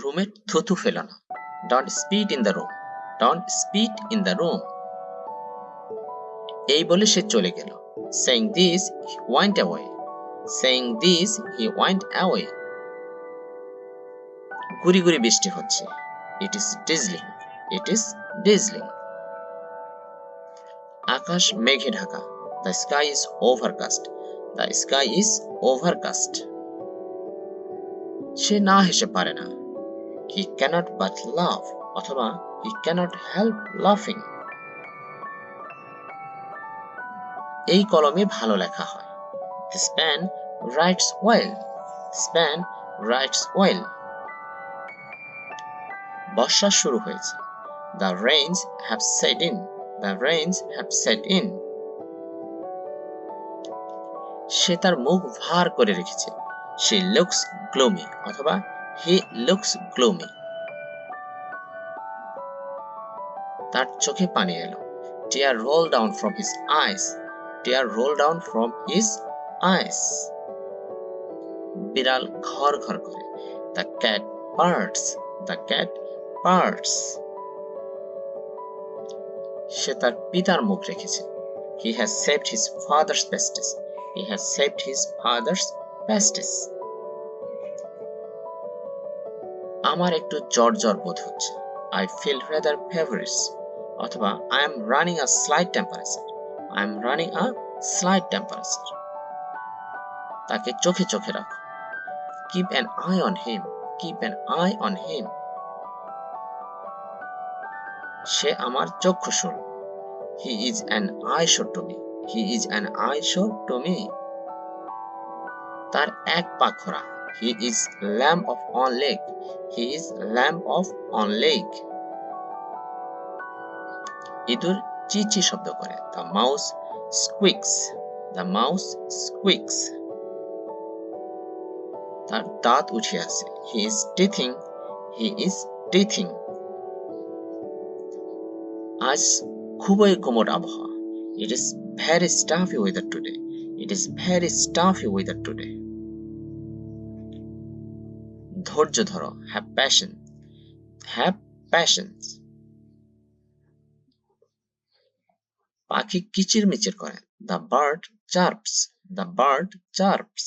রুমে থুথু ফেলো না। Don't স্পিট in the room. Don't স্পিট in the room. এই বলে সে চলে গেল। Saying this, he went away. Saying this, he went away. গুড়ি গুড়ি বৃষ্টি হচ্ছে। It is drizzling. It is drizzling. আকাশ মেঘে Dhaka. The sky is overcast. The sky is overcast. সে না হেসে পারে না। He cannot but laugh. অথবা he cannot help laughing. এই কলমে ভালো লেখা হয়। This pen writes well. This pen writes well. বর্ষা শুরু হয়েছে। The rains have set in. The rains have set in. সে তার মুখ ভার করে রেখেছে। She looks gloomy. অথবা he looks gloomy. তার চোখে পানি এলো। Tear rolled down from his eyes. Tear rolled down from his eyes. বিড়াল ঘর ঘর করে। The cat purrs. The cat purrs. সে তার পিতার মুখ রেখেছে। He has saved his father's pasties. He has saved his father's pasties. আমার একটু জ্বর জ্বর বোধ হচ্ছে। I feel rather feverish. অথবা I am running a slight temperature. I am running a slight temperature. তাকে চোখে চোখে রাখো। Keep an eye on him. Keep an eye on him. সে আমার চক্ষুশূল। He is an eyesore to me. He is an eyesore to me. তার এক পা খোড়া। He is lame of one leg. He is lame of one leg. ইঁদুর চিচি শব্দ করে। The mouse squeaks. The mouse squeaks. তার দাঁত উঠে আসে। He is teething. He is teething. আজ খুবই কোমল আবহাওয়া। It is very stuffy weather today. It is very stuffy weather today. ধৈর্য ধরো। Have patience. Have patience. পাখি কিচিরমিচির করে। The bird chirps. The bird chirps.